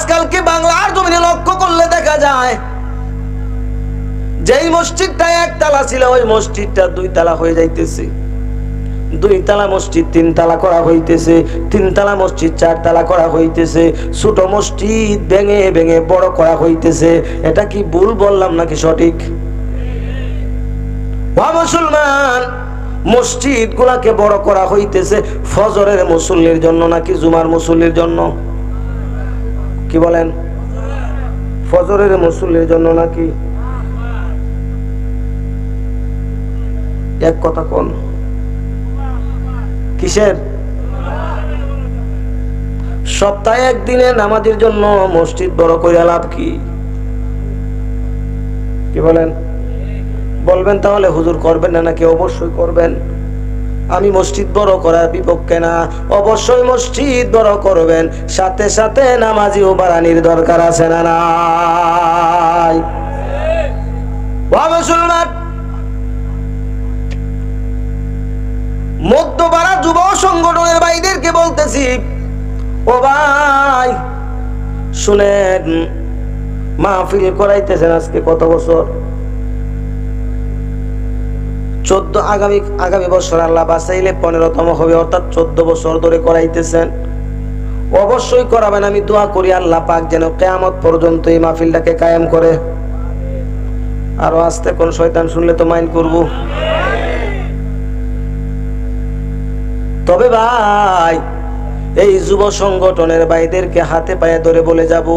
আজকালকে বাংলার জমিনে লক্ষ্য করলে দেখা যায় যেই মসজিদটা একতলা ছিল ওই মসজিদটা 2 তলা হয়ে যাইতেছে, 2 তলা মসজিদ 3 তলা করা হইতেছে, 3 তলা মসজিদ 4 তলা করা হইতেছে, ছোট মসজিদ ভেঙে ভেঙে বড় করা হইতেছে। এটা কি ভুল বললাম নাকি সঠিক? ওয়া মুসলমান, মসজিদ গুলাকে বড় করা হইতেছে ফজরের মুসল্লির জন্য নাকি জুমার মুসল্লির জন্য? কি বলেন? ফজরের মুসল্লির জন্য নাকি? এক কথা কোন? কিসের? সপ্তাহে একদিনে নামাজের জন্য মসজিদ বড় করে লাভ কি? কি বলেন? বলবেন তাহলে হুজুর করবেন না নাকি? অবশ্যই করবেন। আমি মসজিদ বড় করার বিপক্ষে না, অবশ্যই মসজিদ বড় করবেন, সাথে সাথে নামাজিও বাড়ানির দরকার আছে না নাই? ওয়া মুসলমান, মধ্যপাড়া যুব সংগঠনের ভাইদেরকে বলতেছি, ও ভাই শুনেন, মাহফিল করাইতেছেন আজকে কত বছর? 14। আগামী বছর আল্লাহ বাঁচাইলে 15তম হবে, অর্থাৎ 14 বছর ধরে করাইতেছেন। অবশ্যই করাবেন। আমি দোয়া করি আল্লাহ পাক যেন কিয়ামত পর্যন্ত এই মাহফিলটাকে কায়েম করে। আরো আস্তে কোন শয়তান শুনলে তো মাইন্ড করব। তবে ভাই, এই যুব সংগঠনের ভাইদেরকে হাতে পায়ে ধরে বলে যাব,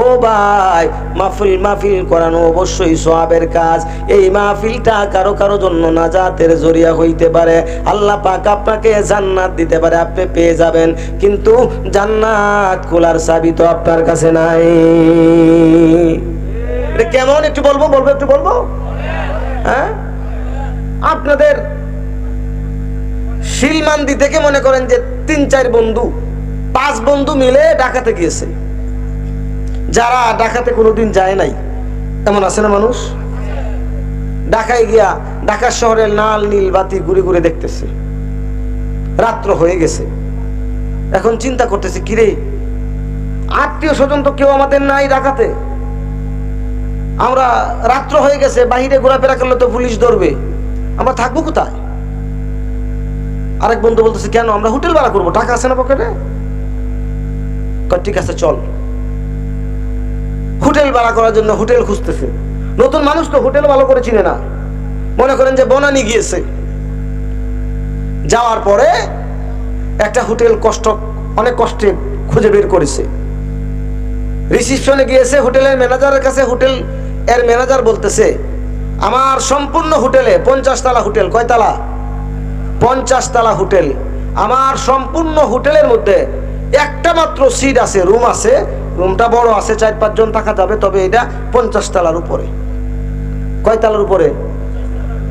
ও ভাই, মাহফিল করানো অবশ্যই সওয়াবের কাজ। এই মাহফিলটা কারো কারো জন্য নাজাতের জরিয়া হইতে পারে। আল্লাহ পাক আপনাকে জান্নাত দিতে পারে, আপনি পেয়ে যাবেন, কিন্তু জান্নাত খোলার চাবি তো আপনার কাছে নাই। কেমন একটু বলবো একটু বলবো? হ্যাঁ, আপনাদের শিলমান্দি থেকে মনে করেন যে 3-4 বন্ধু 5 বন্ধু মিলে ঢাকাতে গিয়েছে, যারা ঢাকাতে কোনোদিন যায় নাই, এমন আছে না মানুষ? ঢাকায় গিয়া ঢাকা শহরের লাল নীল বাতি ঘুরে ঘুরে দেখতেছে, রাত্র হয়ে গেছে। এখন চিন্তা করতেছে, কিরে আত্মীয় স্বজন তো কেউ আমাদের নাই ঢাকাতে, আমরা রাত্র হয়ে গেছে, বাহিরে ঘোরাফেরা করলে তো পুলিশ ধরবে, আমরা থাকবো কোথায়? আরেক বন্ধু বলতেছে, কেন, আমরা হোটেল ভাড়া করবো, টাকা আছে না পকেটে? ঠিক আছে চল। হোটেল ভাড়া করার জন্য হোটেল খুঁজতেছে। নতুন মানুষ তো হোটেল ভালো করে চিনে না, মনে করেন যে বনানী গিয়েছে। যাওয়ার পরে একটা হোটেল অনেক কষ্টে খুঁজে বের করেছে। রিসিপশনে গিয়েছে হোটেলের ম্যানেজারের কাছে। হোটেল এর ম্যানেজার বলতেছে, আমার সম্পূর্ণ হোটেলে 50 তলা হোটেল। কয় তলা? 50 তলা হোটেল। আমার সম্পূর্ণ হোটেলের মধ্যে একটা মাত্র সিট আছে, রুম আছে, রুমটা বড় আছে, 4-5 জন থাকা যাবে, তবে এটা 50 তলার উপরে। কয় তলার উপরে?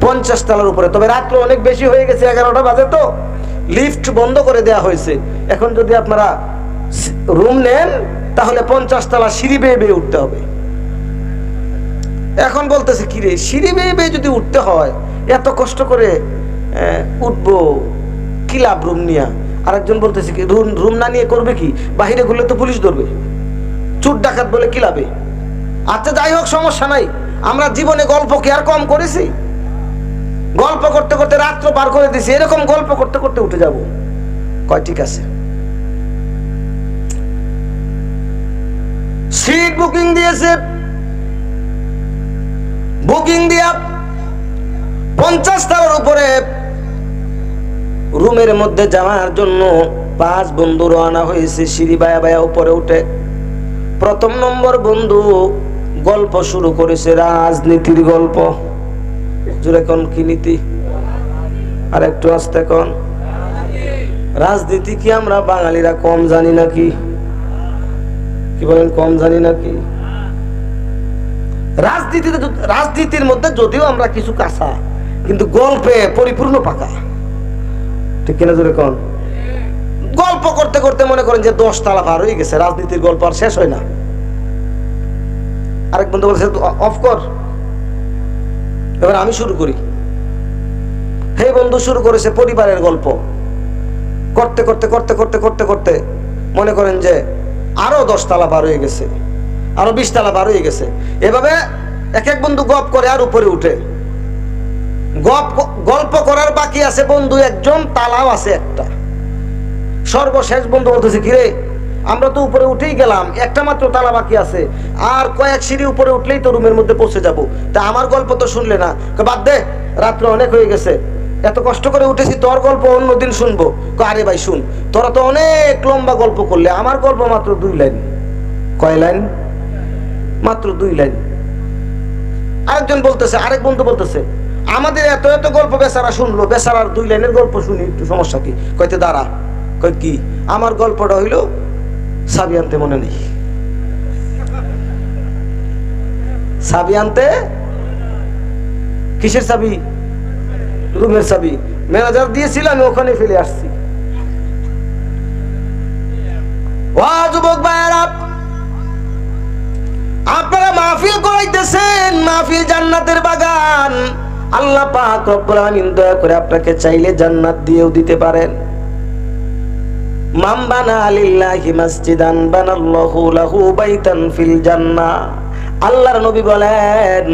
50 তলার উপরে। তবে রাত্র অনেক বেশি হয়ে গেছে, 11টা বাজে, তো লিফট বন্ধ করে দেয়া হয়েছে। এখন যদি আপনারা রুম নেন তাহলে 50 তলা সিঁড়ি বেয়ে বেয়ে উঠতে হবে। এখন বলতেছে, কিরে সিঁড়ি বেয়ে বেয়ে যদি উঠতে হয়, এত কষ্ট করে উঠবো, কি লাভ রুম নিয়া? আরেকজন বলতেছে, কি রুম না নিয়ে করবে কি? বাহিরে ঘুরলে তো পুলিশ ধরবে, চুর ডাকাত বলে কি লাভে? আচ্ছা যাই হোক, সমস্যা নাই, আমরা জীবনে গল্প কি আর কম করেছি? গল্প করতে করতে রাত্র পার করে দিছি, এরকম গল্প করতে করতে উঠে যাব। কয় ঠিক আছে। সিট বুকিং দিয়েছে, বুকিং দিয়া 50 তলার উপরে রুমের মধ্যে যাওয়ার জন্য 5 বন্ধু রওনা হয়েছে। সিঁড়ি বায়া বায়া উপরে উঠে 1ম নম্বর বন্ধু গল্প শুরু করেছে, রাজনীতির গল্প। জোরে কোন, কি নীতি? আর একটু আস্তে কোন। রাজনীতি কি আমরা বাঙালিরা কম জানি নাকি? কি বলেন, কম জানি নাকি? রাজনীতির মধ্যে যদিও আমরা কিছু কাঁচা, কিন্তু গল্পে পরিপূর্ণ পাকা। ঠিক কিনা জোরে কোন? গল্প করতে করতে মনে করেন যে 10 তলা পার হয়ে গেছে, রাজনীতির গল্প আর শেষ হয় না। আরেক বন্ধু বলছে, অফ কর, এবার আমি শুরু করি। হে বন্ধু শুরু করেছে পরিবারের গল্প। করতে করতে করতে করতে করতে করতে মনে করেন যে আরো 10 তলা পার হয়ে গেছে, আরো 20 তলা পার হয়ে গেছে। এভাবে এক এক বন্ধু গপ করে আর উপরে উঠে। গল্প করার বাকি আছে বন্ধু একজন, তালাও আছে একটা। সর্বশেষ বন্ধু বলতেছে, কিরে আমরা তো উপরে উঠেই গেলাম, একটা মাত্র তালা বাকি আছে, আর কয়েক সিঁড়ি উপরে উঠলেই তো রুমের মধ্যে পৌঁছে যাব, তা আমার গল্প তো শুনলে না। বাদ দে, রাত্র অনেক হয়ে গেছে, এত কষ্ট করে উঠেছি, তোর গল্প অন্যদিন শুনবো। আরে ভাই শুন, তোরা তো অনেক লম্বা গল্প করলে, আমার গল্প মাত্র 2 লাইন। কয় লাইন? মাত্র 2 লাইন। আরেকজন বলতেছে, আরেক বন্ধু বলতেছে, আমাদের এত এত গল্প বেচারা শুনলো, বেচারার 2 লাইনের গল্প শুনি, একটু সমস্যা কি? কইতে দাঁড়া। কই কি? আমার গল্পটা হইল চাবি আনতে মনে নেই। চাবি আনতে? কিসের চাবি? রুমের চাবি। ম্যানেজার দিয়েছিল, আমি ওখানে ফেলে আসছি। ও যুবক ভাইয়েরা, আপনারা মাহফিল করাইতেছেন, মাহফিল জান্নাতের বাগান। আল্লাহ পাক রব্বুল আলামিন দয়া করে আপনাকে চাইলে জান্নাত দিয়েও দিতে পারেন। মান বানা লিল্লাহি মাসজিদান বানাল্লাহু লাহু বাইতান ফিল জান্নাহ। আল্লাহর নবী বলেন,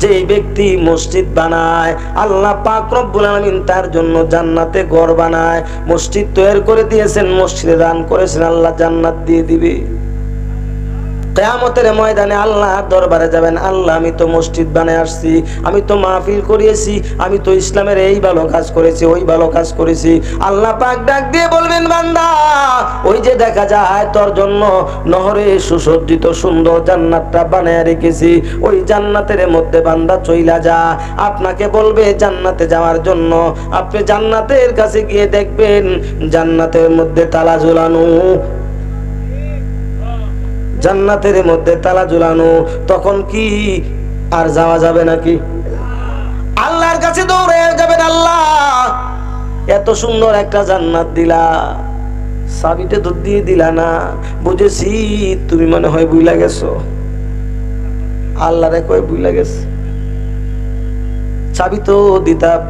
যে ব্যক্তি মসজিদ বানায়, আল্লাহ পাক রব্বুল আলামিন তার জন্য জান্নাতে ঘর বানায়। মসজিদ তৈরি করে দিয়েছেন, মসজিদে দান করেছেন, আল্লাহ জান্নাত দিয়ে দিবে। কিয়ামতের ময়দানে আল্লাহর দরবারে যাবেন, আল্লাহ আমি তো মসজিদ বানায় আসছি, আমি তো মাহফিল করিয়েছি, আমি তো ইসলামের এই ভালো কাজ করেছি, ওই ভালো কাজ করেছি। আল্লাহ পাক ডাক দিয়ে বলবেন, বান্দা ওই যে দেখা যায় তোর জন্য নহরে সুসজ্জিত সুন্দর জান্নাতটা বানায় রেখেছি, ওই জান্নাতের মধ্যে বান্দা চইলা যা। আপনাকে বলবে জান্নাতে যাওয়ার জন্য। আপনি জান্নাতের কাছে গিয়ে দেখবেন জান্নাতের মধ্যে তালা ঝুলানো, জান্নাতের মধ্যে তালা ঝুলানো। তখন কি আর যাওয়া যাবে নাকি? আল্লাহর কাছে দৌড়ে যাবেন, আল্লাহ এত সুন্দর একটা জান্নাত দিলা, চাবিটা তো দিয়ে দিলা না, বুঝেছি তুমি মনে হয় ভুলে গেছো। আল্লাহরে কয় ভুলে গেছে, চাবি তো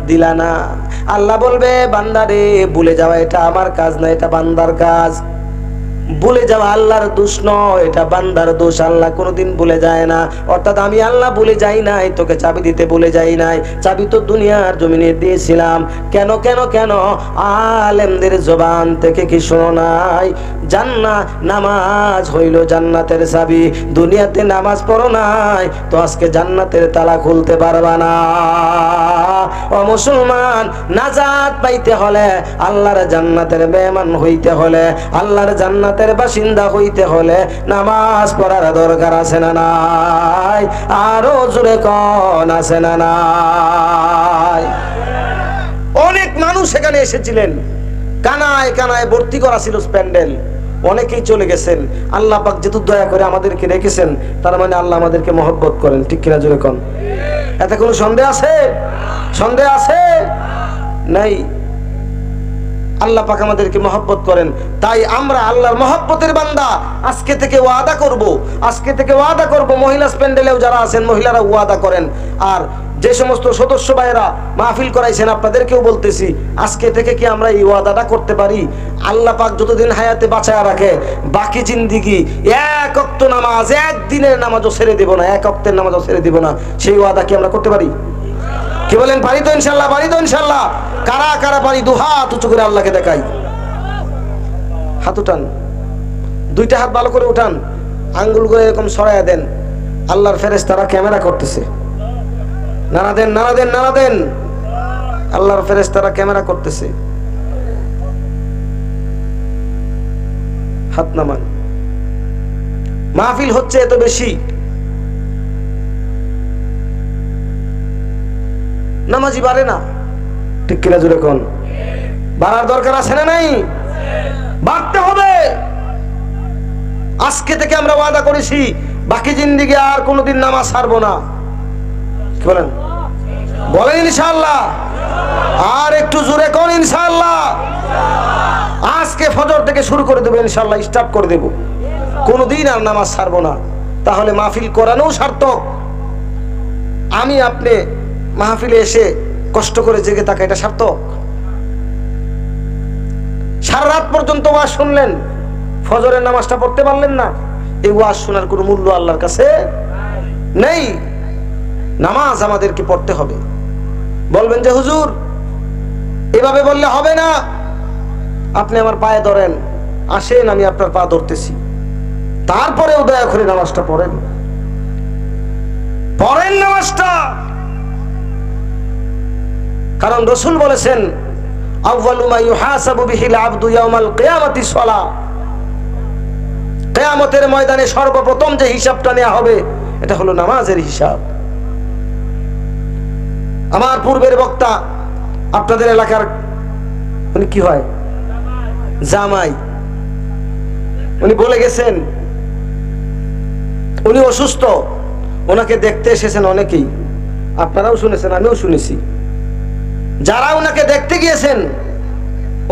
দিলা না। আল্লাহ বলবে, বান্দারে ভুলে যাওয়া এটা আমার কাজ না, এটা বান্দার কাজ। ভুলে যাওয়া আল্লাহর দোষ নয়, এটা বান্দার দোষ। আল্লাহ কোনোদিন ভুলে যায় না, অর্থাৎ আমি আল্লাহ ভুলে যাই নাই, তোকে চাবি দিতে ভুলে যাই নাই। চাবি তো দুনিয়ার জমিনে দিয়েছিলাম। কেন কেন কেন? আলেমদের জবান থেকে কি শোনো নাই? নামাজ হইল জান্নাতের চাবি। দুনিয়াতে নামাজ পড়ো নাই তো আজকে জান্নাতের তালা খুলতে পারবা না। ও মুসলমান, নাজাত পাইতে হলে, আল্লাহর জান্নাতের মেহমান হইতে হলে, আল্লাহর জান্নাতের বাসিন্দা হইতে হলে নামাজ পড়ার দরকার আছে না নাই? আরো জোরে কোন আছে না নাই? অনেক মানুষ এখানে এসেছিলেন, কানায় কানায় ভর্তি করা ছিল প্যান্ডেল, অনেকেই চলে গেছেন। আল্লাহ পাক যেহেতু দয়া করে আমাদেরকে রেখেছেন, তার মানে আল্লাহ আমাদেরকে মহব্বত করেন, ঠিক কিনা জোরে কোন? এতে কোনো সন্দেহ আছে? সন্দেহ আছে? নাই। আল্লাহ পাক আমাদেরকে মহব্বত করেন, তাই আমরা আল্লাহর মহব্বতের বান্দা। আজকে থেকে ওয়াদা করব, আজকে থেকে ওয়াদা করব, মহিলা প্যান্ডেলেও যারা আছেন মহিলারা ওয়াদা করেন। আর যে সমস্ত সদস্য ভাইয়েরা মাহফিল করাইছেন আপনাদেরকেও বলতেছি, আজকে থেকে কি আমরা এই ওয়াদাটা করতে পারি? আল্লাহ পাক যতদিন হায়াতে বাঁচায় রাখে, বাকি জিন্দিগি এক ওয়াক্ত নামাজ, একদিনের নামাজও ছেড়ে দেব না, এক ওয়াক্তের নামাজও ছেড়ে দেব না। সেই ওয়াদা কি আমরা করতে পারি? কি বলেন? পারি তো ইনশাল্লাহ? পারি তো ইনশাল্লাহ? কারা কারা পারি? দুহাত উঁচু করে আল্লাহকে দেখাই। হাত উঠান, দুইটা হাত ভালো করে উঠান, আঙ্গুল করে এরকম সরাইয়া দেন। আল্লাহর ফেরেশতারা ক্যামেরা করতেছে, নাড়া দেন, নাড়া দেন, নাড়া দেন। আল্লাহর ফেরেশতারা ক্যামেরা করতেছে। হাত নামান। মাহফিল হচ্ছে এত বেশি, নামাজি বাড়ে না, ঠিক কিনা জোরে কোন? বাড়ার দরকার আছে না নাই? বাড়তে হবে। আজকে থেকে আমরা ওয়াদা করেছি, বাকি জিন্দিগি আর কোনোদিন নামাজ ছাড়বো না। কি বলেন? বলেন ইনশাআল্লাহ। আর একটু জোরে কোন ইনশাআল্লাহ। আজকে ফজর থেকে শুরু করে দেবো ইনশাআল্লাহ, স্টার্ট করে দেব, কোনোদিন আর নামাজ ছাড়বো না। তাহলে মাহফিল করানো সার্থক। আমি আপনি মাহফিলে এসে কষ্ট করে জেগে থাকা, এটা সার্থক। সারা রাত পর্যন্ত ওয়াজ শুনলেন, ফজরের নামাজটা পড়তে পারলেন না, এই ওয়াজ শোনার কোনো মূল্য আল্লাহর কাছে নেই। নামাজ আমাদেরকে পড়তে হবে। বলবেন যে হুজুর এভাবে বললে হবে না, আপনি আমার পায়ে ধরেন, আসেন আমি আপনার পা ধরতেছি, তারপরেও দয়া করে নামাজটা পড়েন, পড়েন নামাজটা। কারণ রাসূল বলেছেন আউয়ালু মা ইউহাসাবু বিহিল আবদু ইয়াউমাল কিয়ামাতি সালাহ, কিয়ামতের ময়দানে সর্বপ্রথম যে হিসাবটা নেওয়া হবে এটা হলো নামাজের হিসাব। আমার পূর্বের বক্তা আপনাদের এলাকার উনি কি হয় জামাই, উনি বলে গেছেন উনি অসুস্থ, ওনাকে দেখতে এসেছেন অনেকেই, আপনারাও শুনেছেন আমিও শুনেছি। যারা ওনাকে দেখতে গিয়েছেন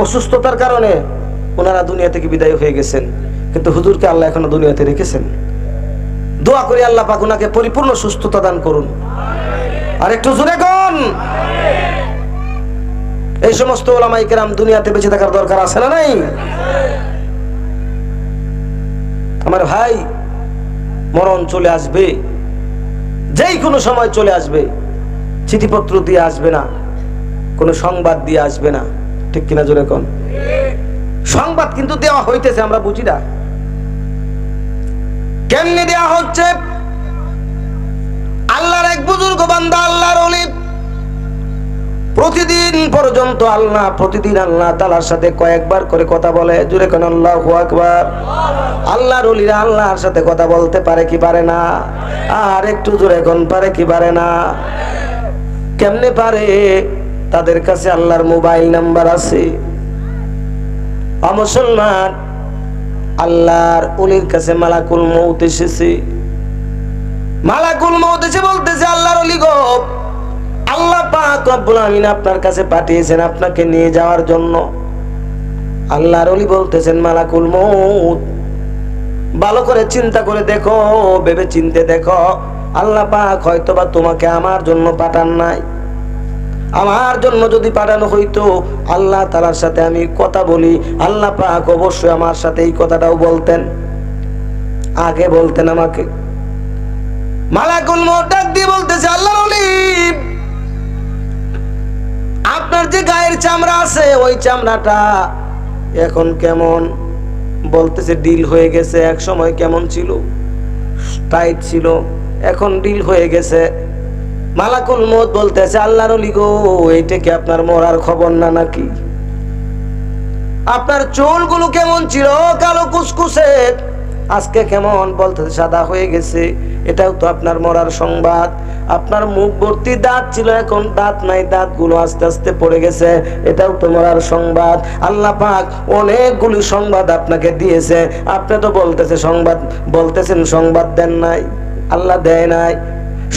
অসুস্থতার কারণে ওনারা দুনিয়া থেকে বিদায় হয়ে গেছেন, কিন্তু হুজুরকে আল্লাহ এখনো দুনিয়াতে রেখেছেন। দোয়া করি আল্লাহ পাক ওনাকে পরিপূর্ণ সুস্থতা দান করুন। আর একটু জোরে কোন এই সমস্ত ওলামায়ে কেরাম দুনিয়াতে বেঁচে থাকার দরকার আছে না নাই? আমার ভাই, মরণ চলে আসবে, যেই কোনো সময় চলে আসবে। চিঠিপত্র দিয়ে আসবে না, কোনো সংবাদ দিয়ে আসবে না, ঠিক কিনা জোরে কোন? সংবাদ কিন্তু দেওয়া হইতেছে, আমরা বুঝি না কেমনে দেওয়া হচ্ছে। আল্লাহর এক বুজুর্গ বান্দা, আল্লাহর ওলি, প্রতিদিন পর্যন্ত প্রতিদিন আল্লাহ তাআলার সাথে কয়েকবার করে কথা বলে। জোরে কোন আল্লাহু আকবার। আল্লাহর ওলিরা আল্লাহর সাথে কথা বলতে পারে কি পারে না? আর একটু জোরে কোন পারে কি পারে না? কেমনে পারে? তাদের কাছে আল্লাহর মোবাইল নাম্বার আছে। মুসলমান, আল্লাহর ওলির কাছে মালাকুল মউত এসেছে। মালাকুল মউত এসে বলতেছে আল্লাহর ওলি গো, আল্লাহ পাক রব্বুল আমিন আপনার কাছে পাঠিয়েছেন আপনাকে নিয়ে যাওয়ার জন্য। আল্লাহর ওলি বলতেছেন মালাকুল মউত, ভালো করে চিন্তা করে দেখো, ভেবে চিন্তে দেখো, আল্লাহ পাক হয়তোবা তোমাকে আমার জন্য পাঠান নাই। আমার জন্য যদি পাঠানো হইতো, আল্লাহ তাআলার সাথে আমি কথা বলি, আল্লাহ পাক অবশ্যই আমার সাথে এই কথাটাও বলতেন, আগে বলতেন আমাকে। মালাকুল মউত ডাক দিয়ে বলতেছে আল্লাহর ওলি, আপনার যে গায়ের চামড়া আছে ওই চামড়াটা এখন কেমন? বলতেছে ডিল হয়ে গেছে। এক সময় কেমন ছিল? টাইট ছিল, এখন ডিল হয়ে গেছে। মালাকুল মউত বলতেছে আল্লাহর ওলি গো, এইটা কি আপনার মরার খবর না নাকি? আপনার চুলগুলো কেমন ছিল? কালো কুচকুচে, আজকে কেমন? বলতেছে সাদা হয়ে গেছে। এটাও তো আপনার মরার সংবাদ। আপনার মুখ ভর্তি দাঁত ছিল, এখন দাঁত নাই, দাঁতগুলো আস্তে আস্তে পড়ে গেছে, এটাও তো মরার সংবাদ। আল্লাহ পাক অনেকগুলো সংবাদ আপনাকে দিয়েছে, আপনি তো বলতেছেন সংবাদ দেন নাই। আল্লাহ দেয় নাই,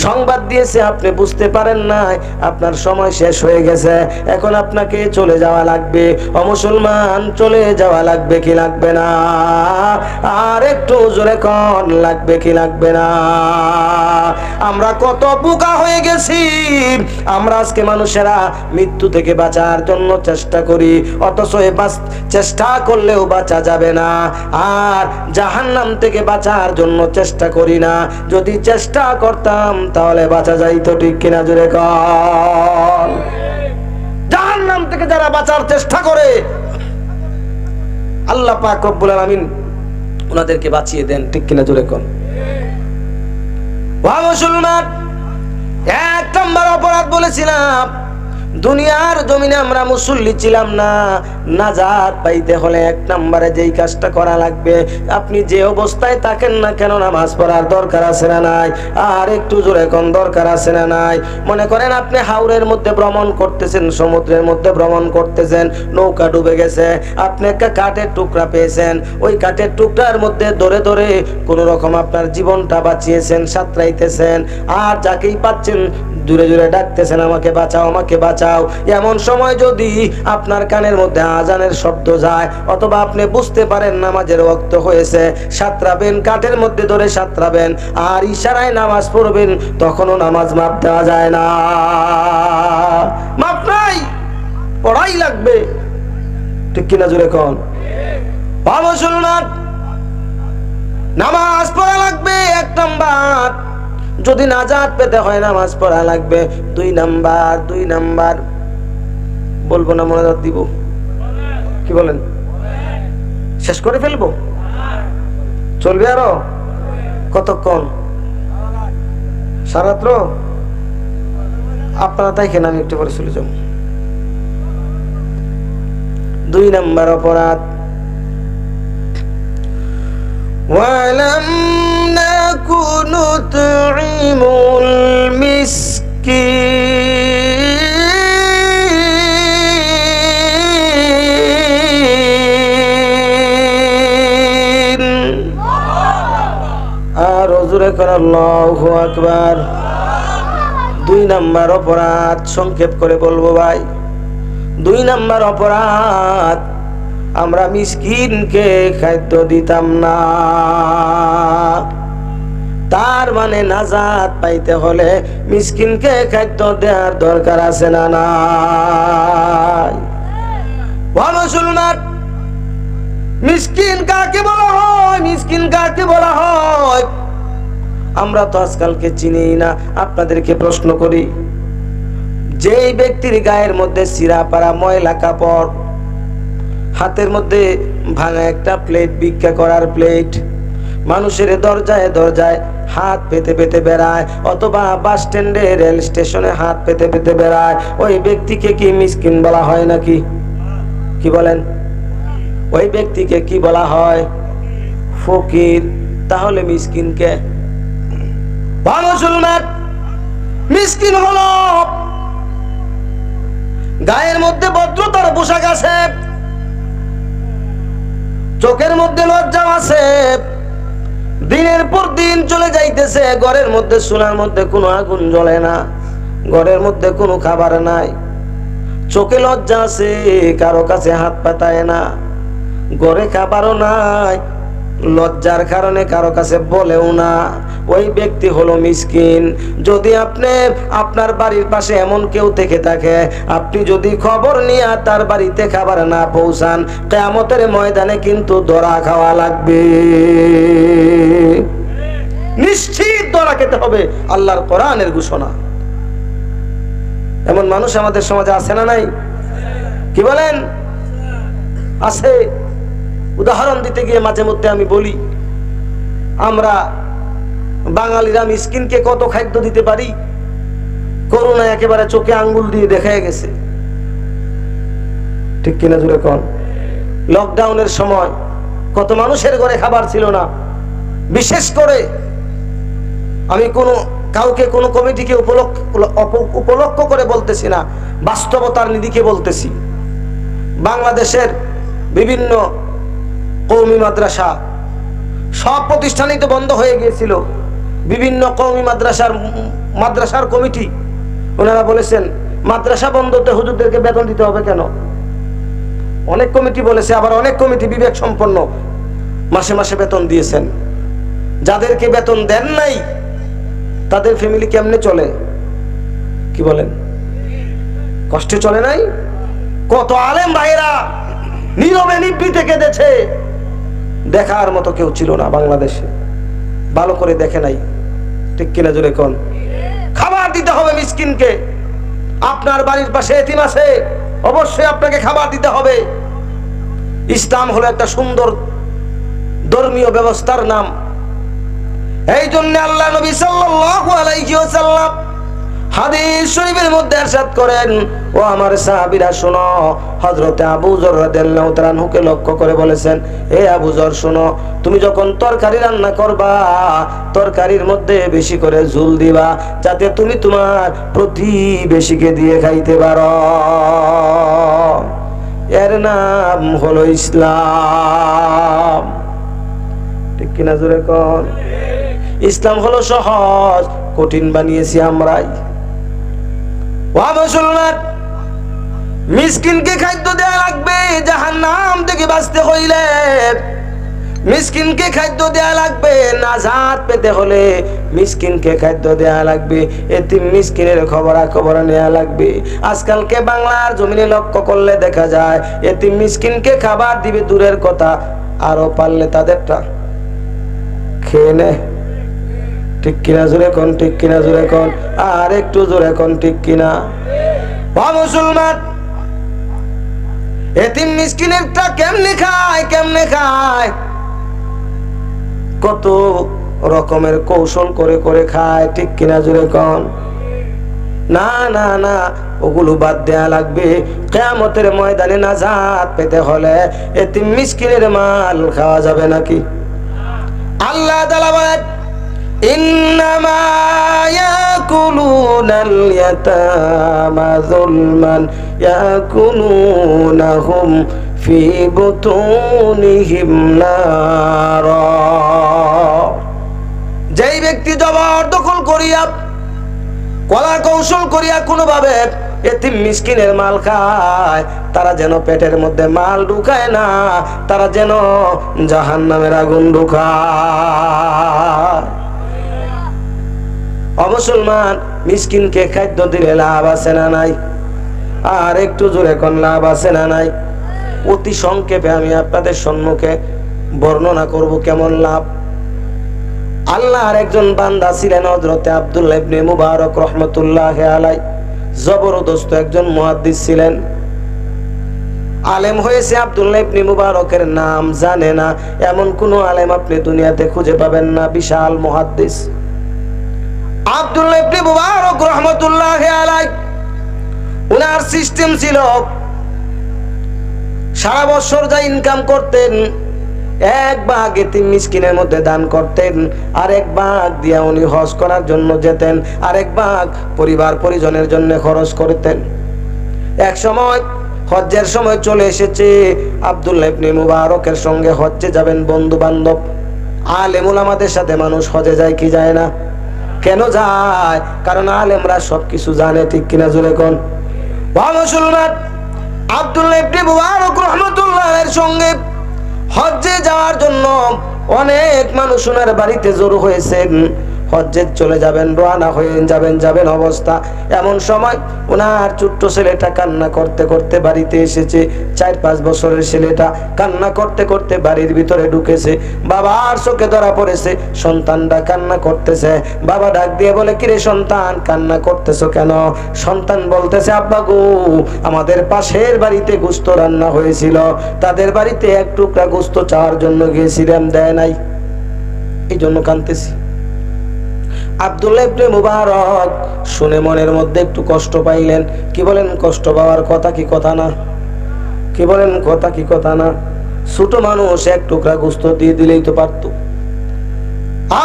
সংবাদ দিয়েছে, আপনি বুঝতে পারেন নাই, আপনার সময় শেষ হয়ে গেছে, এখন আপনাকে চলে যাওয়া লাগবে। ও মুসলমান, চলে যাওয়া লাগবে কি লাগবে না? আর একটু জোরে কোন, লাগবে কি লাগবে না? আমরা কত বোকা হয়ে গেছি। আমরা আজকে মানুষেরা মৃত্যু থেকে বাঁচার জন্য চেষ্টা করি, অথচ চেষ্টা করলেও বাঁচা যাবে না। আর জাহান্নাম থেকে বাঁচার জন্য চেষ্টা করি না। যদি চেষ্টা করতাম তাহলে বাঁচা যাইতো, ঠিক কিনা জোরে কর? জাহান্নাম থেকে যারা বাঁচার চেষ্টা করে আল্লাহ পাক রব্বুল আলামিন ওনাদেরকে বাঁচিয়ে দেন, ঠিক কিনা জোরে কর? ওয়া মুসলমান, এক নম্বর অপরাধ বলেছিলাম, দুনিয়ার জমিনে আমরা মুসল্লি ছিলাম না। নাজাত পাইতে হলে এক নম্বরে যেই কাজটা করা লাগবে, আপনি যে অবস্থায় থাকেন না কেন নামাজ পড়ার দরকার আছে না নাই? আর একটু জোরে কোন, দরকার আছে না নাই? মনে করেন আপনি হাওরের মধ্যে ভ্রমণ করতেছেন, সমুদ্রের মধ্যে ভ্রমণ করতেছেন, নৌকা ডুবে গেছে, আপনি একটা কাঠের টুকরা পেয়েছেন, ওই কাঠের টুকরার মধ্যে ধরে ধরে কোন রকম আপনার জীবনটা বাঁচিয়েছেন, সাঁতরাইতেছেন, আর যাকেই পাচ্ছেন দূরে দূরে ডাকতেছেন আমাকে বাঁচাও, আমাকে বাঁচাও। এমন সময় যদি আপনার কানের মধ্যে আজানের শব্দ যায়, অথবা আপনি বুঝতে পারেন নামাজের ওয়াক্ত হয়েছে, সাঁতরাবেন, কাঠের মধ্যে ধরে সাঁতরাবেন, আর ইশারায় নামাজ পড়বেন, তখনও নামাজ মাপ দেওয়া যায় না, মাপ নাই, পড়াই লাগবে, ঠিক কিনা জোরে কোন? মুসলমান, নামাজ পড়া লাগবে 1 নাম্বার, যদি নাজাত পেতে হয় নামাজ পড়া লাগবে 2 নাম্বার। 2 নাম্বার বলবো না, মনোযোগ দিব? কি বলেন? শেষ করে ফেলবো? চলবে আরো কতক্ষণ? সারাত্র? আপনারা দেখেন, আমি একটু পরে চলে যাব। 2 নাম্বার অপরাধ, ওয়ালাম নাকুনু তুইমুল মিসকিন। আর হুজুরে কর আল্লাহু আকবার। 2 নাম্বার অপরাধ, সংক্ষেপ করে বলবো ভাই, 2 নাম্বার অপরাধ, আমরা মিসকিনকে খাদ্য দিতাম না। তার মানে নাজাত পাইতে হলে মিসকিনকে খাদ্য দেওয়ার দরকার আছে না নাই? ও মুসলমান, মিসকিন কাকে বলা হয়? মিসকিন কাকে বলা হয়? আমরা তো আজকালকে চিনি না। আপনাদেরকে প্রশ্ন করি, যেই ব্যক্তির গায়ের মধ্যে ছিঁড়া পাড়া ময়লা কাপড়, হাতের মধ্যে ভাঙা একটা প্লেট, ভিক্ষা করার প্লেট, মানুষের দরজায় দরজায় হাত পেতে পেতে বেড়ায়, অথবা বাস স্ট্যান্ডে, রেল স্টেশনে হাত পেতে পেতে বেড়ায়, ওই ব্যক্তিকে কি মিসকিন বলা হয় নাকি? কি বলেন? ওই ব্যক্তিকে কি বলা হয়? ফকির। তাহলে মিসকিন কে? মুসলমান, মিসকিন হলো গায়ের মধ্যে ভদ্রতার পোশাক আছে, চোখের মধ্যে লজ্জা আছে, দিনের পর দিন চলে যাইতেছে, ঘরের মধ্যে চুলার মধ্যে কোনো আগুন জ্বলে না, ঘরের মধ্যে কোনো খাবার নাই, চোখে লজ্জা আছে, কারো কাছে হাত পাতায় না, ঘরে খাবারও নাই, লজ্জার কারণে কারো কাছে বলেও না, ওই ব্যক্তি হলো মিসকিন। যদি আপনি আপনার বাড়ির পাশে এমন কেউ থেকে থাকে, আপনি যদি খবর নিয়ে তার বাড়িতে খাবার না পৌঁছান, কিয়ামতের ময়দানে কিন্তু ধরা খাওয়া লাগবে, নিশ্চিত ধরা খেতে হবে। আল্লাহর কোরআনের ঘোষণা। এমন মানুষ আমাদের সমাজে আছে না নাই? কি বলেন? আছে। উদাহরণ দিতে গিয়ে মাঝে মধ্যে আমি বলি, আমরা বাঙালিরা মিসকিনকে কত খাদ্য দিতে পারি, করোনা একেবারে চোখে আঙ্গুল দিয়ে দেখা গেছে। ঠিক কিনা জুড়ে কোন? লকডাউনের সময় কত মানুষের ঘরে খাবার ছিল না। বিশেষ করে আমি কাউকে কোনো কমিটিকে উপলক্ষ করে বলতেছি না, বাস্তবতার নিরিখে বলতেছি। বাংলাদেশের বিভিন্ন কওমি মাদ্রাসা, সব প্রতিষ্ঠানই তো বন্ধ হয়ে গিয়েছিল। বিভিন্ন কওমি মাদ্রাসার কমিটি ওনারা বলেছেন, মাদ্রাসা বন্ধতে হুজুরদেরকে বেতন দিতে হবে কেন? অনেক কমিটি বলেছে, আবার অনেক কমিটি বিবেক সম্পন্ন মাসে মাসে বেতন দিয়েছেন। যাদেরকে বেতন দেন নাই তাদের ফ্যামিলি কেমনে চলে? কি বলেন? কষ্টে চলে নাই? কত আলেম ভাইরা নীরবে নিভৃতে কেঁদেছে, দেখার মতো কেউ ছিল না বাংলাদেশে, ভালো করে দেখে নাই। ঠিক কিনা জোরে কোন? খাবার দিতে হবে মিসকিনকে। আপনার বাড়ির পাশে এতিম আছে, অবশ্যই আপনাকে খাবার দিতে হবে। ইসলাম হলো একটা সুন্দর ধর্মীয় ব্যবস্থার নাম। এই জন্য আল্লাহ নবী সাল্লাল্লাহু আলাইহি ওয়াসাল্লাম হাদিস শরীফের মধ্যে ইরশাদ করেন, ও আমার সাহাবীরা শোনো, হযরতে আবু যর রাদিয়াল্লাহু তাআলা আনহুকে লক্ষ্য করে বলেছেন, হে আবু যর শোনো, তুমি যখন তরকারি রান্না করবা, তরকারির মধ্যে বেশি করে ঝোল দিবা, যাতে তুমি তোমার প্রতিবেশীকে দিয়ে খাইতে পারো। এর নাম হলো ইসলাম। ঠিক কিনা জোরে কোন? ইসলাম হলো সহজ, কঠিন বানিয়েছি আমরাই। ও মুসলমান, মিসকিনকে খাদ্য দেয়া লাগবে জাহান্নাম থেকে বাঁচতে হইলে। মিসকিনকে খাদ্য দেয়া লাগবে, নাজাত পেতে হলে মিসকিনকে খাদ্য দেয়া লাগবে, এতিম মিসকিনের খবর নেওয়া লাগবে। আজকালকে বাংলার জমিনে লক্ষ্য করলে দেখা যায়, এতিম মিসকিনকে খাবার দিবে দূরের কথা, আরো পারলে তাদেরটা খেয়ে নে। ঠিক কিনা জোরে কোন, ঠিক কিনা জোরে কোন, আর একটু জোরে কোন ঠিক কিনা। ও মুসলমান, এতিম মিসকিনেরটা কেমনে খায়, কেমনে খায়, কত রকমের কৌশল করে করে খায়, ঠিক কিনা জোরে কোন। না না না, ওগুলো বাদ দেয়া লাগবে। কিয়ামতের ময়দানে নাজাত পেতে হলে এতিম মিসকিনের মাল খাওয়া যাবে নাকি? আল্লাহ তাআলা বলেন, ইন্নামা ইয়াকুলুনাল ইয়াতামা যুলমান ইয়াকুলুনাহুম ফি বুতুনিহিম নারা। যেই ব্যক্তি জবরদখল করিয়া, কলা কৌশল করিয়া কোনোভাবে এতিম মিসকিনের মাল খায়, তারা যেন পেটের মধ্যে মাল ঢুকায় না, তারা যেন জাহান্নামের আগুন ঢুকায়। অমুসলমান, মিসকিনকে খাদ্য দিলে লাভ আছে না নাই? আর একটু জোরে কোন, লাভ আছে না নাই? অতি সংক্ষেপে আমি আপনাদের সম্মুখে বর্ণনা করব কেমন লাভ। আল্লাহর একজন বান্দা ছিলেন হযরতে আব্দুল্লাহ ইবনে মুবারক রাহমাতুল্লাহি আলাইহি। জবরদস্ত একজন মুহাদ্দিস ছিলেন, আলেম হয়েছে। আব্দুল্লাহ ইবনে মুবারকের নাম জানে না এমন কোন আলেম আপনি দুনিয়াতে খুঁজে পাবেন না। বিশাল মুহাদ্দিস আব্দুল্লাহ ইবনে মুবারক রাহমাতুল্লাহি আলাইহি। উনার সিস্টেম ছিল, সারা বছর যা ইনকাম করতেন, এক ভাগ এতিম মিসকিনের মধ্যে দান করতেন, আর এক ভাগ দিয়া উনি হজ করার জন্য যেতেন, আর এক ভাগ পরিবার পরিজনের জন্য খরচ করতেন। এক সময় হজ্জের সময় চলে এসেছে, আব্দুল্লাহ ইবনে মুবারকের সঙ্গে হজ্জে যাবেন বন্ধু বান্ধব। আলেম উলামাদের সাথে মানুষ হজে যায় কি যায় না? কেন যায়? কারণ আলেমরা সবকিছু জানে, ঠিক কিনা জোরে কোন। ও মুসলমান, আব্দুল্লাহ ইবনে মুবারক রাহমাতুল্লাহির সঙ্গে হজ্জে যাওয়ার জন্য অনেক মানুষ ওনার বাড়িতে জড়ো হয়েছেন। হজ্জে চলে যাবেন, রওনা হয়ে যাবেন অবস্থা। এমন সময় ওনার ছোট্ট ছেলেটা কান্না করতে করতে বাড়িতে এসেছে। 4-5 বছরের ছেলেটা কান্না করতে করতে বাড়ির ভিতরে ঢুকেছে। বাবার চোখে ধরা পড়েছে, সন্তানটা কান্না করতেছে। বাবা ডাক দিয়ে বলে, কিরে সন্তান, কান্না করতেছো কেন? সন্তান বলতেছে, আব্বা গো, আমাদের পাশের বাড়িতে গোশত রান্না হয়েছিল, তাদের বাড়িতে এক টুকরা গোশত চাওয়ার জন্য গিয়েছিলাম, দেয় নাই, এই জন্য কাঁদতেছি। আব্দুল্লাহ ইবনে মুবারক শুনে মনের মধ্যে একটু কষ্ট পাইলেন। কি বলেন, কষ্ট পাওয়ার কথা কি কথা না? কি বলেন, কথা কি কথা না? ছোট মানুষ এক টুকরা গোশত দিয়ে দিলেই তো পারত।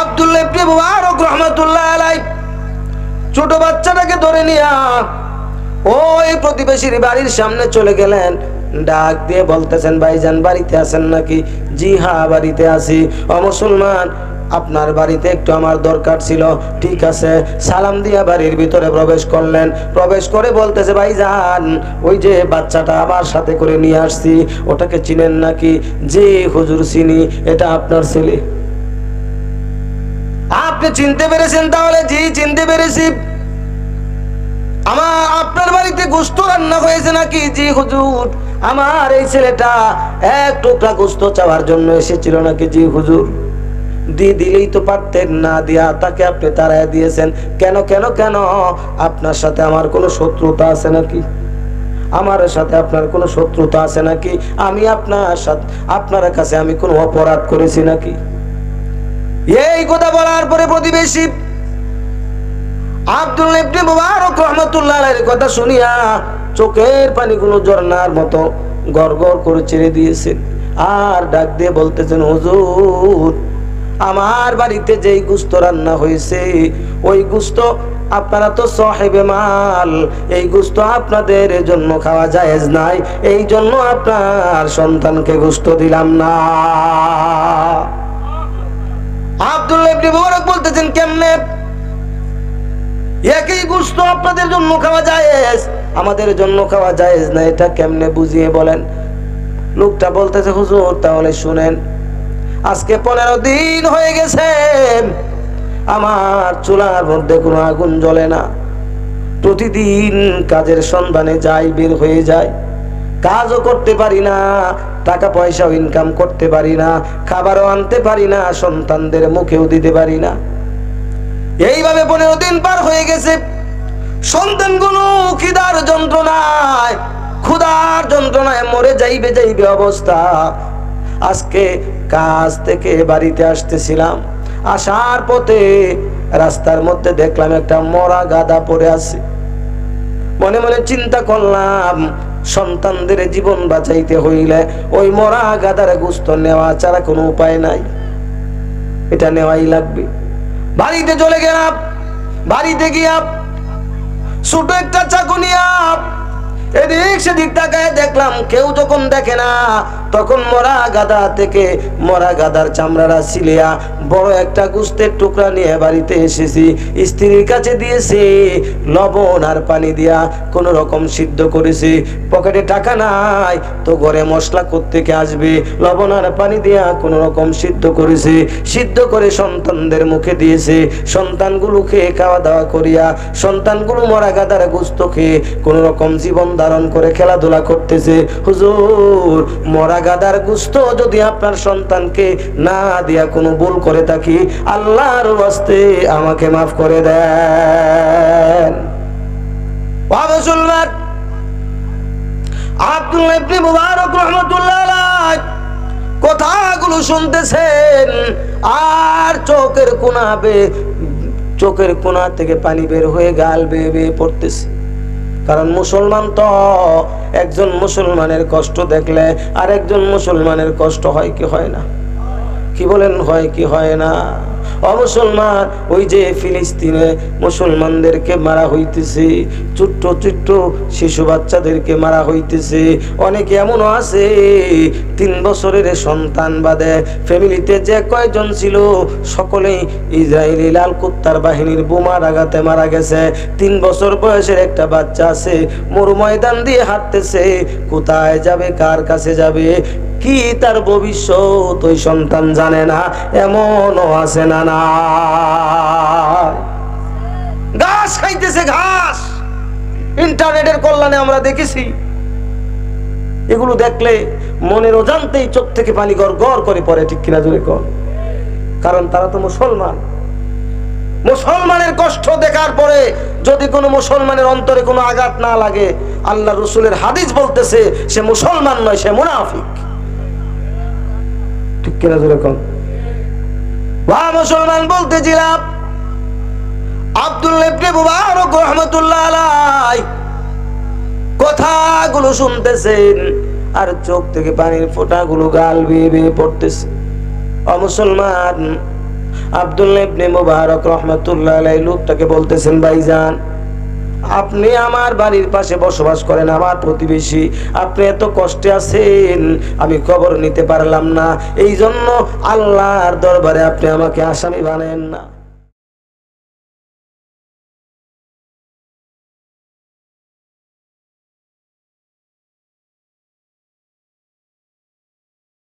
আব্দুল্লাহ ইবনে মুবারক রাহমাতুল্লাহ আলাইহি ছোট বাচ্চাটাকে ধরে নিয়া ওই প্রতিবেশীর বাড়ির সামনে চলে গেলেন। ডাক দিয়ে বলতেছেন, ভাইজান বাড়িতে আছেন নাকি? জি হ্যাঁ, বাড়িতে আছি। ও মুসলমান, আপনার বাড়িতে একটু আমার দরকার ছিল। ঠিক আছে। সালাম দিয়া বাড়ির ভিতরে প্রবেশ করলেন। প্রবেশ করে বলতেছে, ভাইজান ওই যে বাচ্চাটা আমার সাথে করে নিয়ে আসছি, ওটাকে চিনেন নাকি? জি হুজুর চিনি, এটা আপনার ছেলে। আপনি চিনতে পেরেছেন তাহলে? জি চিনতে পেরেছি। আপনার বাড়িতে গোশত রান্না হয়েছে নাকি? জি হুজুর, আমার এই ছেলেটা এক টুকরা গোশত চাওয়ার জন্য এসেছিল নাকি? জি হুজুর। দিয়ে দিলেই তো পারতেন, না দিয়া তাকে আপনি তাড়ায় দিয়েছেন কেন? কেন কেন? আপনার সাথে আমার কোনো শত্রুতা আছে নাকি? আমার সাথে আপনার কোনো শত্রুতা আছে নাকি? আমি আপনার কাছে আমি কোনো অপরাধ করেছি নাকি? এই কথা বলার পরে প্রতিবেশী আব্দুল্লাহ ইবনে মুবারক রাহমাতুল্লাহ আলাইহির কথা শুনিয়া চোখের পানিগুলো ঝর্ণার মতো গড়গড় করে ছেড়ে দিয়েছেন। আর ডাক দিয়ে বলতেছেন, হুজুর আমার বাড়িতে যেই গোশত রান্না হয়েছে, ওই গোশত আপনারা তো সাহেবে মাল, এই গোশত আপনাদের জন্য খাওয়া জায়েজ নাই, এই জন্য আপনার সন্তানকে গোশত দিলাম না। আব্দুল্লাহ ইবনে মুবারক বলতেছেন, কেমনে? একই গোশত আপনাদের জন্য খাওয়া জায়েজ, আমাদের জন্য খাওয়া জায়েজ না, এটা কেমনে বুঝিয়ে বলেন? লোকটা বলতেছে, হুজুর তাহলে শুনেন, আজকে 15 দিন হয়ে গেছে আমার চুলার মধ্যে কোনো আগুন জ্বলে না। প্রতিদিন কাজের সন্ধানে যাই, বের হয়ে যায়, কাজও করতে পারি না, টাকা পয়সাও ইনকাম করতে পারি না, খাবারও আনতে পারি না, সন্তানদের মুখেও দিতে পারি না। এইভাবে 15 দিন পার হয়ে গেছে। সন্তানগুলো খিদার যন্ত্রণায়, ক্ষুধার যন্ত্রণায় মরে যাইবে যাইবে অবস্থা। আজকে কাজ থেকে বাড়িতে আসতেছিলাম, আসার পথে রাস্তার মধ্যে দেখলাম একটা মরা গাধা পড়ে আছে। মনে মনে চিন্তা করলাম, সন্তানদের জীবন বাঁচাইতে হইলে ওই মরা গাধার গোশত নেওয়া ছাড়া কোনো উপায় নাই, এটা নেওয়াই লাগবে। বাড়িতে চলে গেলাম। বাড়িতে গিয়া ছোট একটা চাকু নিয়া এদিক সেদিক তাকায় দেখলাম কেউ যখন দেখে না, তখন মরা গাদা থেকে মরা গাদার চামড়াটা ছিলিয়া বড় একটা গোশতের টুকরা নিয়ে বাড়িতে এসেছি। স্ত্রীর কাছে দিয়েছি, লবণ আর পানি দিয়া কোন রকম সিদ্ধ করেছি। পকেটে টাকা নাই তো ঘরে মশলা কোত্থেকে আসবে, লবণ আর পানি দিয়া কোন রকম সিদ্ধ করেছি। সিদ্ধ করে সন্তানদের মুখে দিয়েছে। সন্তানগুলো খেয়ে খাওয়া দাওয়া করিয়া সন্তানগুলো মরা গাদার গোশত খেয়ে কোন রকম জীবন ধারণ করে খেলাধুলা করতেছে। হুজুর, মরা গাদার গোশত যদি আপনার সন্তানকে না দিয়া কোনো ভুল করে থাকি, আল্লাহর ওয়াস্তে আমাকে মাফ করে দেন। মুসলমান, আব্দুল্লাহ ইবনে মুবারক রাহমাতুল্লাহ আলাইহি কথাগুলো শুনতেছেন আর চোখের কোণা থেকে পানি বের হয়ে গাল বেয়ে বেয়ে পড়তেছে। কারণ মুসলমান তো, একজন মুসলমানের কষ্ট দেখলে আর একজন মুসলমানের কষ্ট হয় কি হয় না? কি বলেন, হয় কি হয় না? অমুসলমান, ওই যে ফিলিস্তিনে মুসলমানদেরকে মারা হইতেছে, ছোট্ট ছোট্ট শিশু বাচ্চাদেরকে মারা হইতেছে। অনেকে এমনও আছে 3 বছরের সন্তান বাদে ফ্যামিলিতে যে কয়জন ছিল সকলেই ইসরায়েলি লাল কুত্তার বাহিনীর বোমার আঘাতে মারা গেছে। 3 বছর বয়সের একটা বাচ্চা আছে, মরু ময়দান দিয়ে হাঁটতেছে, কোথায় যাবে, কার কাছে যাবে, কি তার ভবিষ্যৎ ওই সন্তান জানে না। এমনও আছে না? না, ঘাস খাইতেছে, ঘাস। ইন্টারনেটের কল্যাণে আমরা দেখেছি। এগুলো দেখলে মনের অজান্তেই চোখ থেকে পানি গড় গড় করে পড়ে, ঠিক কিনা জোরে কর? কারণ তারা তো মুসলমান। মুসলমানের কষ্ট দেখার পরে যদি কোনো মুসলমানের অন্তরে কোনো আঘাত না লাগে, আল্লাহ রসুলের হাদিস বলতেছে সে মুসলমান নয়, সে মুনাফিক। ঠিক কিনা জোরে কর? মুসলমান বলতেছিলাম, আব্দুল্লাহ ইবনে মুবারক রাহমাতুল্লাহ আলাইহি কথাগুলো শুনতেছেন আর চোখ থেকে পানির ফোঁটাগুলো গাল বেয়ে বেয়ে পড়তেছে। মুসলমান, আব্দুল্লাহ ইবনে মুবারক রাহমাতুল্লাহ আলাইহি লোকটাকে বলতেছেন, ভাইজান, আপনি আমার বাড়ির পাশে বসবাস করেন, আমার প্রতিবেশী, আপনি এত কষ্টে আছেন, আমি খবর নিতে পারলাম না, এই জন্য আল্লাহর দরবারে আপনি আমাকে আসামি বানায়েন না।